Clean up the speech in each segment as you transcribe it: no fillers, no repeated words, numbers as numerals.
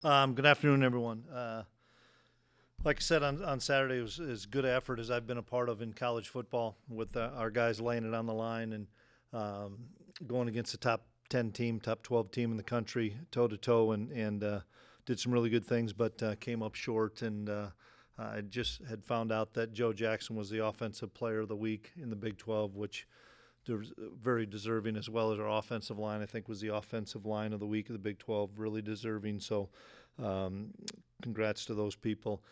Good afternoon, everyone. Like I said on Saturday, it was as good an effort as I've been a part of in college football with our guys laying it on the line and going against the top 10 team, top 12 team in the country, toe to toe, and did some really good things, but came up short. And I just had found out that Joe Jackson was the offensive player of the week in the Big 12, which very deserving, as well as our offensive line. I think was the offensive line of the week of the Big 12, really deserving. So congrats to those people.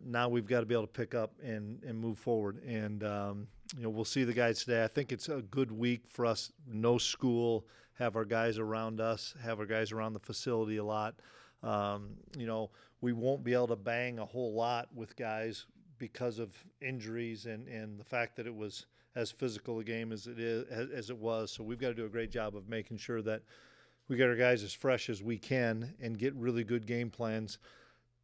Now we've got to be able to pick up and move forward. And, we'll see the guys today. I think it's a good week for us. No school, have our guys around us, have our guys around the facility a lot. We won't be able to bang a whole lot with guys because of injuries and the fact that it was as physical a game as it was. So we've got to do a great job of making sure that we get our guys as fresh as we can and get really good game plans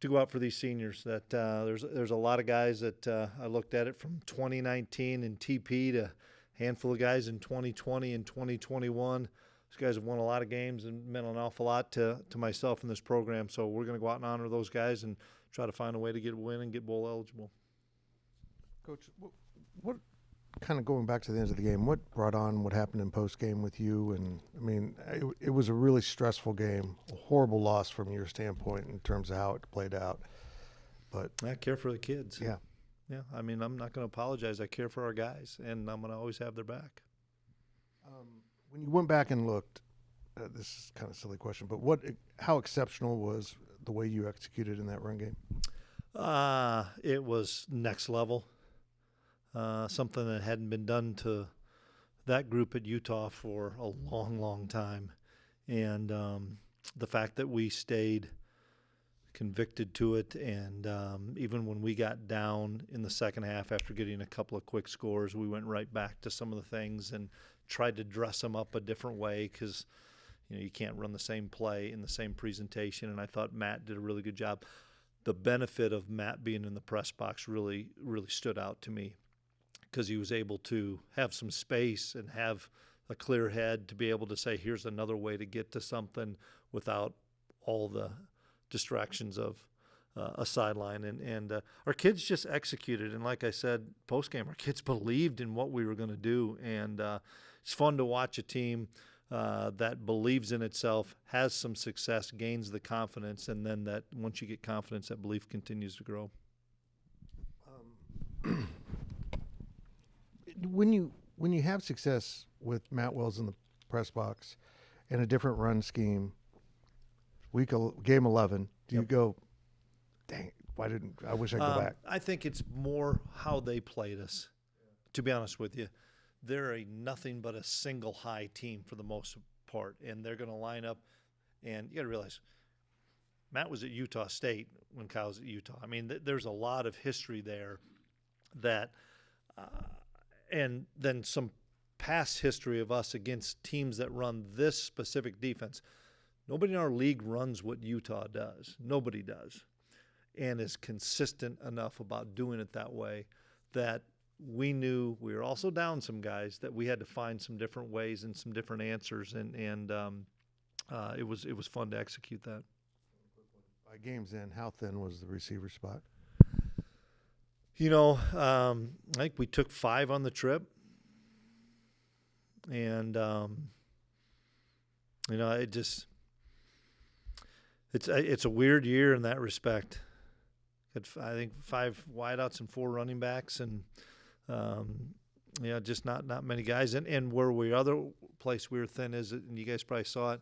to go out for these seniors. That there's a lot of guys that I looked at it from 2019 in TP to a handful of guys in 2020 and 2021. These guys have won a lot of games and meant an awful lot to myself in this program. So we're going to go out and honor those guys and try to find a way to get a win and get bowl eligible. Coach, what kind of going back to the end of the game, what brought on what happened in post game with you? And I mean, it was a really stressful game, a horrible loss from your standpoint in terms of how it played out. But I care for the kids. Yeah. Yeah. I mean, I'm not going to apologize. I care for our guys, and I'm going to always have their back. When you went back and looked, this is kind of a silly question, but how exceptional was the way you executed in that run game? It was next level. Something that hadn't been done to that group at Utah for a long, long time. And the fact that we stayed convicted to it, and even when we got down in the second half after getting a couple of quick scores, we went right back to some of the things and tried to dress them up a different way because you can't run the same play in the same presentation. And I thought Matt did a really good job. The benefit of Matt being in the press box really, really stood out to me, because he was able to have some space and have a clear head to be able to say, here's another way to get to something without all the distractions of a sideline. And our kids just executed. And like I said, post-game, our kids believed in what we were going to do. And it's fun to watch a team that believes in itself, has some success, gains the confidence, and then that once you get confidence, that belief continues to grow. When you have success with Matt Wells in the press box and a different run scheme, game 11, do you go, dang, I wish I'd go back? I think it's more how they played us, to be honest with you. They're nothing but a single high team for the most part, and they're going to line up. And you got to realize, Matt was at Utah State when Kyle was at Utah. I mean, there's a lot of history there that and then some past history of us against teams that run this specific defense. Nobody in our league runs what Utah does. Nobody does, and is consistent enough about doing it that way that we knew we were also down some guys, that we had to find some different ways and some different answers, and it was fun to execute that. By game's end, how thin was the receiver spot? I think we took 5 on the trip, and it's a weird year in that respect. I think 5 wideouts and 4 running backs, and just not many guys. And where other place we were thin is, and you guys probably saw it,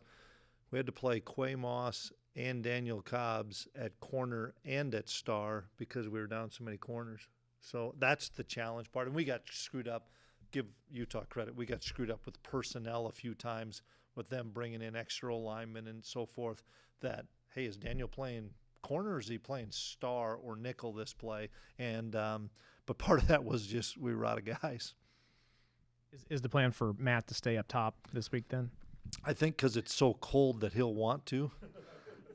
we had to play Quay Moss and Daniel Cobbs at corner and at star because we were down so many corners. So that's the challenge part. And we got screwed up. Give Utah credit. We got screwed up with personnel a few times with them bringing in extra linemen and so forth that, hey, is Daniel playing corner or is he playing star or nickel this play? And but part of that was just we were out of guys. Is the plan for Matt to stay up top this week then? I think because it's so cold that he'll want to.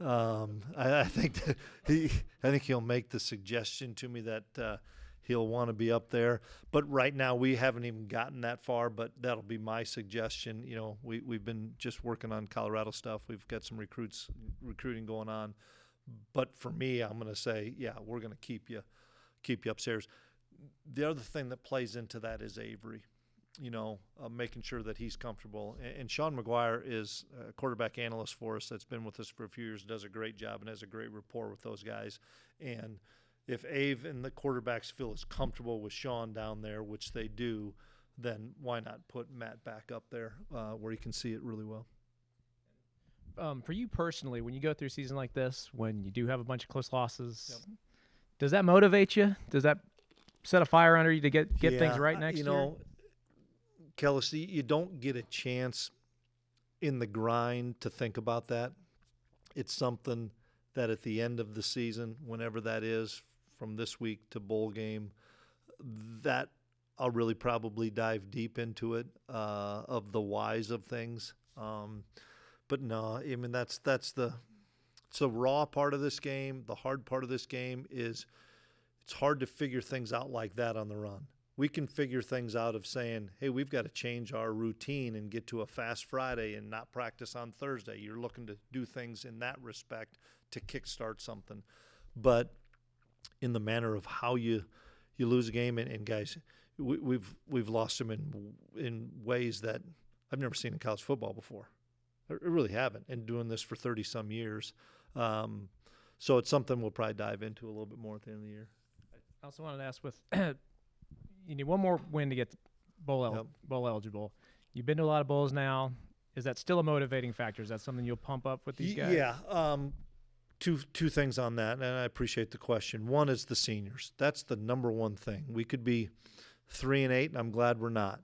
I think that he'll make the suggestion to me that he'll want to be up there. But right now we haven't even gotten that far, but that'll be my suggestion. You know, we've been just working on Colorado stuff. We've got some recruiting going on. But for me, I'm going to say, yeah, we're going to keep you upstairs. The other thing that plays into that is Avery, you know, making sure that he's comfortable. And Sean McGuire is a quarterback analyst for us that's been with us for a few years, does a great job and has a great rapport with those guys. And if Ave and the quarterbacks feel as comfortable with Sean down there, which they do, then why not put Matt back up there where he can see it really well? For you personally, when you go through a season like this, when you do have a bunch of close losses, does that motivate you? Does that set a fire under you to get things right next year? You know, Kellis, you don't get a chance in the grind to think about that. It's something that at the end of the season, whenever that is, from this week to bowl game, that I'll really probably dive deep into it, of the whys of things. But no, I mean, that's the raw part of this game. The hard part of this game is it's hard to figure things out like that on the run. We can figure things out of saying, hey, we've got to change our routine and get to a fast Friday and not practice on Thursday. You're looking to do things in that respect to kickstart something. But in the manner of how you lose a game, and guys, we've lost them in ways that I've never seen in college football before. I really haven't, and doing this for 30-some years. So it's something we'll probably dive into a little bit more at the end of the year. I also wanted to ask with you need one more win to get bowl eligible. You've been to a lot of bowls now. Is that still a motivating factor? Is that something you'll pump up with these guys? Yeah. Two things on that, and I appreciate the question. One is the seniors. That's the number one thing. We could be 3-8, and I'm glad we're not.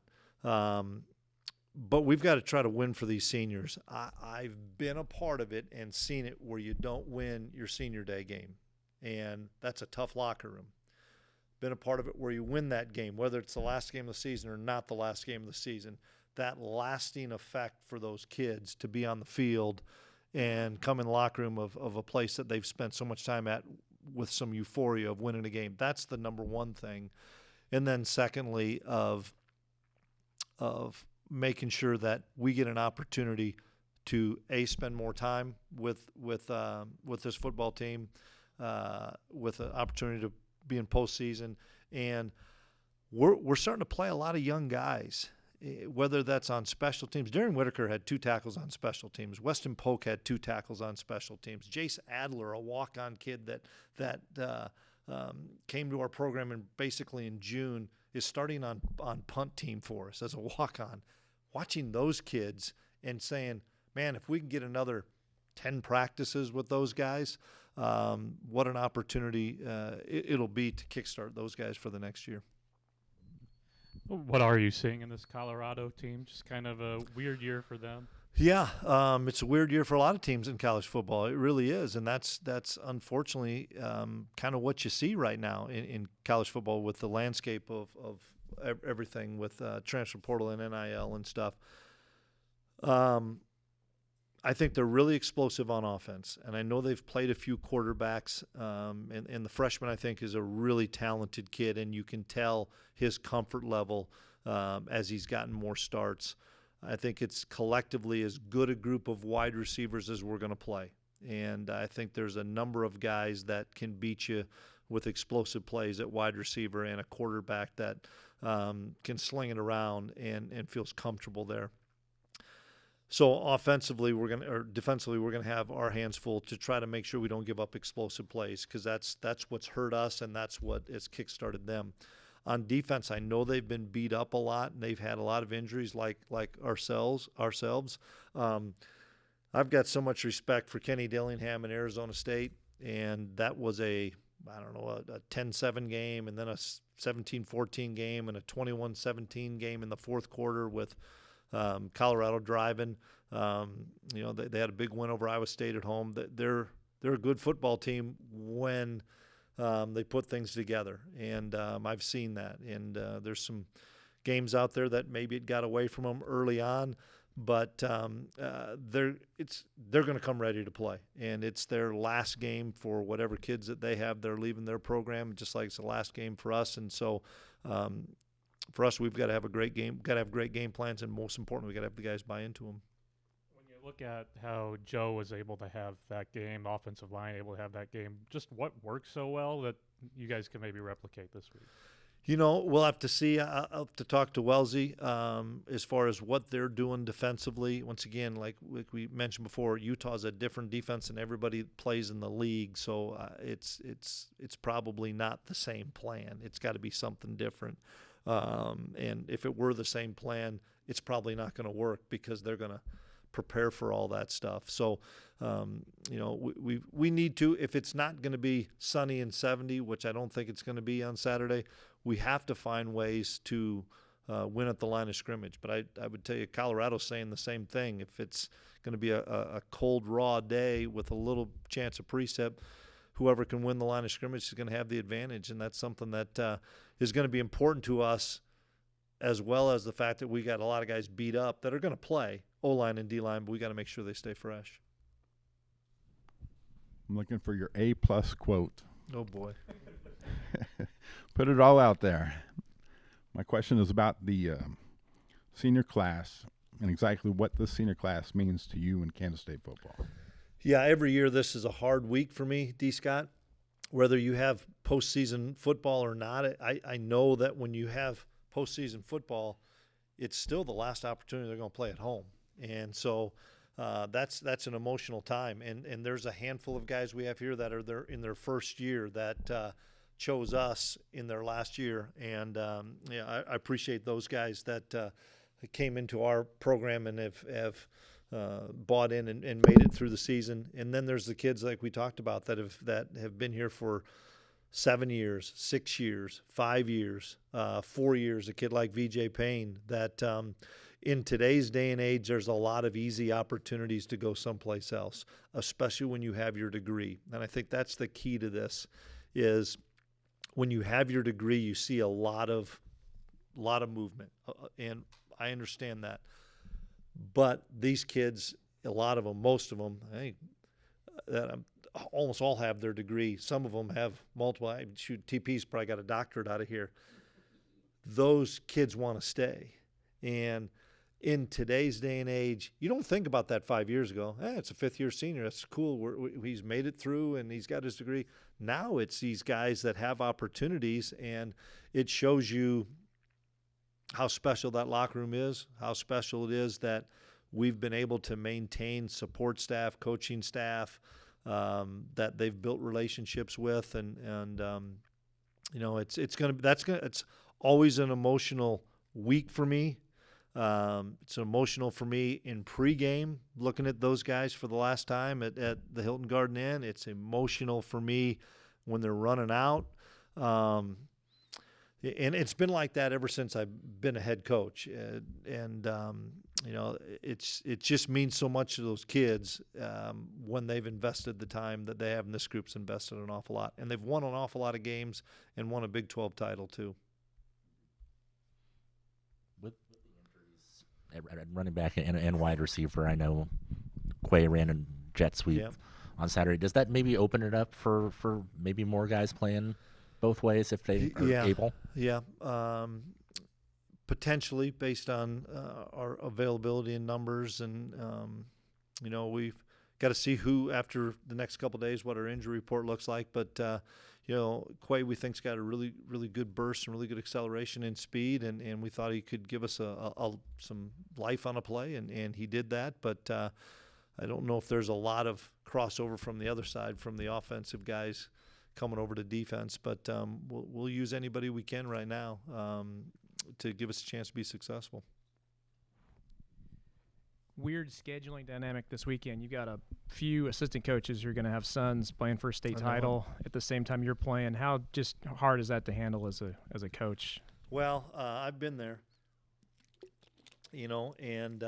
But we've got to try to win for these seniors. I've been a part of it and seen it where you don't win your senior day game, and that's a tough locker room. Been a part of it where you win that game, whether it's the last game of the season or not the last game of the season. That lasting effect for those kids to be on the field and come in the locker room of a place that they've spent so much time at with some euphoria of winning a game. That's the number one thing. And then secondly, of making sure that we get an opportunity to spend more time with this football team, with an opportunity to be in postseason, and we're starting to play a lot of young guys, whether that's on special teams. Darren Whitaker had 2 tackles on special teams. Weston Polk had 2 tackles on special teams. Jace Adler, a walk-on kid that came to our program and basically in June is starting on punt team for us as a walk-on. Watching those kids and saying, man, if we can get another 10 practices with those guys, what an opportunity it'll be to kickstart those guys for the next year. What are you seeing in this Colorado team? Just kind of a weird year for them. Yeah, it's a weird year for a lot of teams in college football. It really is, and that's unfortunately kind of what you see right now in college football with the landscape of everything with transfer portal and NIL and stuff. I think they're really explosive on offense, and I know they've played a few quarterbacks, and the freshman I think is a really talented kid, and you can tell his comfort level as he's gotten more starts. I think it's collectively as good a group of wide receivers as we're going to play, and I think there's a number of guys that can beat you with explosive plays at wide receiver and a quarterback that can sling it around and feels comfortable there. So offensively, defensively, we're going to have our hands full to try to make sure we don't give up explosive plays, because that's what's hurt us and that's what has kickstarted them. On defense, I know they've been beat up a lot and they've had a lot of injuries, like ourselves. I've got so much respect for Kenny Dillingham in Arizona State, and that was a 10-7 game, and then a 17-14 game, and a 21-17 game in the fourth quarter with Colorado driving. They had a big win over Iowa State at home. They're a good football team when they put things together, and I've seen that. And there's some games out there that maybe it got away from them early on, but they're going to come ready to play, and it's their last game for whatever kids that they have. They're leaving their program, just like it's the last game for us, and so. For us, we've got to have a great game, got to have great game plans, and most importantly, we got to have the guys buy into them. When you look at how Joe was able to have that game, the offensive line able to have that game, just what worked so well that you guys can maybe replicate this week? We'll have to see. I'll have to talk to Wellesley as far as what they're doing defensively. Once again, like we mentioned before, Utah's a different defense than everybody plays in the league, so it's probably not the same plan. It's got to be something different. And if it were the same plan, it's probably not going to work because they're going to prepare for all that stuff. So, we need to, if it's not going to be sunny and 70, which I don't think it's going to be on Saturday, we have to find ways to win at the line of scrimmage. But I would tell you, Colorado's saying the same thing. If it's going to be a cold, raw day with a little chance of precip, whoever can win the line of scrimmage is going to have the advantage, and that's something that is going to be important to us, as well as the fact that we got a lot of guys beat up that are going to play O-line and D-line, but we got to make sure they stay fresh. I'm looking for your A+ quote. Oh, boy. Put it all out there. My question is about the senior class and exactly what this senior class means to you in Kansas State football. Yeah, every year this is a hard week for me, D. Scott. Whether you have postseason football or not, I know that when you have postseason football, it's still the last opportunity they're going to play at home. And so that's an emotional time. And there's a handful of guys we have here that are in their first year that chose us in their last year. And, I appreciate those guys that came into our program and have bought in and made it through the season. And then there's the kids like we talked about that have been here for 7 years, 6 years, 5 years, 4 years. A kid like VJ Payne that in today's day and age, there's a lot of easy opportunities to go someplace else, especially when you have your degree. And I think that's the key to this is when you have your degree, you see a lot of movement. And I understand that. But these kids, a lot of them, most of them, almost all have their degree. Some of them have multiple. TP's probably got a doctorate out of here. Those kids want to stay. And in today's day and age, you don't think about that 5 years ago. It's a fifth-year senior. That's cool. He's made it through, and he's got his degree. Now it's these guys that have opportunities, and it shows you how special that locker room is, how special it is that we've been able to maintain support staff, coaching staff, that they've built relationships with, and it's always an emotional week for me. It's emotional for me in pregame, looking at those guys for the last time at the Hilton Garden Inn. It's emotional for me when they're running out. And it's been like that ever since I've been a head coach. It just means so much to those kids when they've invested the time that they have, and this group's invested an awful lot. And they've won an awful lot of games and won a Big 12 title too. With the injuries at running back and wide receiver, I know Quay ran a jet sweep on Saturday. Does that maybe open it up for maybe more guys playing both ways if they are able? Yeah, potentially based on our availability and numbers, and we've got to see who after the next couple of days what our injury report looks like. But Quay we think's got a really really good burst and really good acceleration and speed, and we thought he could give us some life on a play, and he did that. But I don't know if there's a lot of crossover from the other side from the offensive guys coming over to defense, but we'll use anybody we can right now to give us a chance to be successful. Weird scheduling dynamic this weekend. You got a few assistant coaches who are going to have sons playing for a state title at the same time you're playing. How just hard is that to handle as a coach? Well, I've been there, and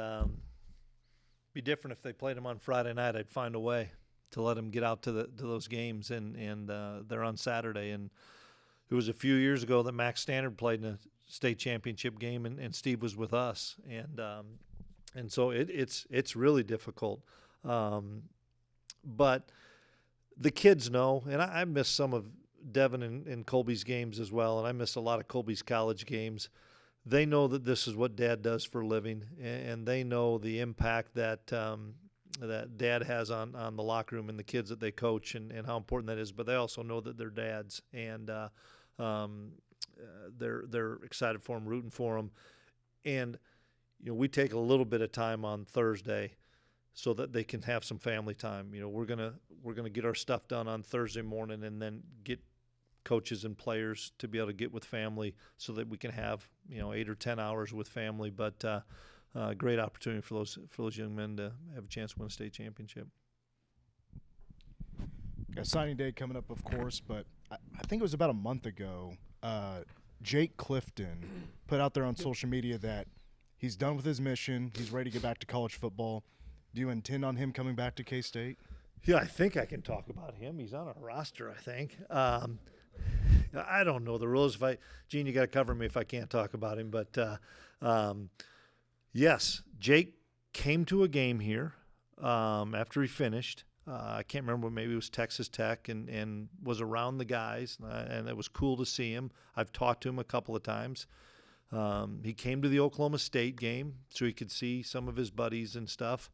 be different if they played them on Friday night. I'd find a way to let them get out to those games, and they're on Saturday. And it was a few years ago that Max Standard played in a state championship game, and Steve was with us. And And so it's really difficult. But the kids know, and I miss some of Devin and Colby's games as well, and I miss a lot of Colby's college games. They know that this is what Dad does for a living, and they know the impact that that Dad has on the locker room and the kids that they coach, and how important that is. But they also know that they're dads, and they're excited for him, rooting for him. And we take a little bit of time on Thursday so that they can have some family time. We're gonna get our stuff done on Thursday morning, and then get coaches and players to be able to get with family so that we can have 8 or 10 hours with family. But great opportunity for those young men to have a chance to win a state championship. Yeah, signing day coming up, of course, but I think it was about a month ago. Jake Clifton put out there on social media that he's done with his mission. He's ready to get back to college football. Do you intend on him coming back to K-State? Yeah, I think I can talk about him. He's on our roster, I think. I don't know the rules. Gene, you got to cover me if I can't talk about him. But yes, Jake came to a game here after he finished. I can't remember, maybe it was Texas Tech, and was around the guys, and it was cool to see him. I've talked to him a couple of times. He came to the Oklahoma State game so he could see some of his buddies and stuff.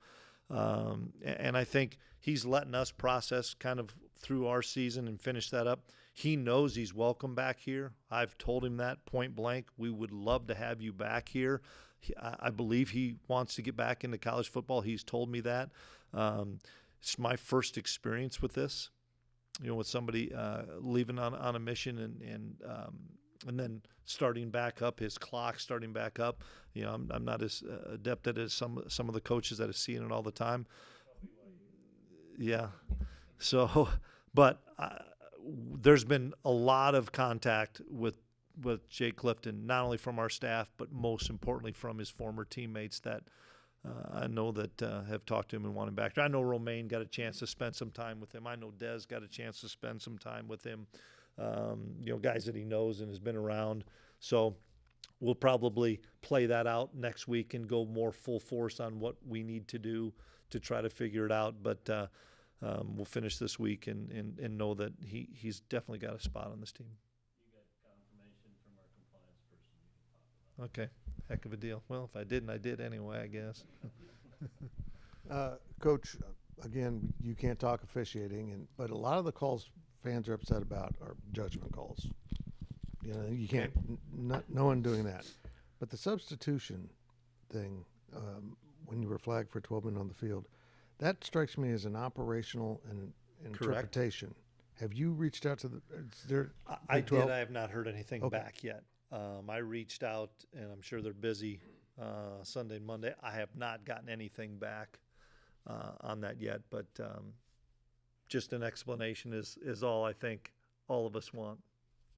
And I think he's letting us process kind of through our season and finish that up. He knows he's welcome back here. I've told him that point blank. We would love to have you back here. I believe he wants to get back into college football. He's told me that. It's my first experience with this, with somebody leaving on a mission and then starting back up, his clock starting back up. I'm not as adept at it as some of the coaches that are seeing it all the time. Yeah. So, but there's been a lot of contact with Jake Clifton, not only from our staff, but most importantly from his former teammates that I know that have talked to him and want him back. I know Romaine got a chance to spend some time with him. I know Des got a chance to spend some time with him. Guys that he knows and has been around. So we'll probably play that out next week and go more full force on what we need to do to try to figure it out. But we'll finish this week and know that he's definitely got a spot on this team. You got confirmation from our compliance person you can talk about. Okay, heck of a deal. Well, if I didn't, I did anyway, I guess. Coach, again, you can't talk officiating, but a lot of the calls fans are upset about are judgment calls. You can't, no one doing that. But the substitution thing, when you were flagged for 12 men on the field, that strikes me as an operational and interpretation. Have you reached out to I did. I have not heard anything back yet. I reached out, and I'm sure they're busy Sunday and Monday. I have not gotten anything back on that yet, but just an explanation is all I think all of us want.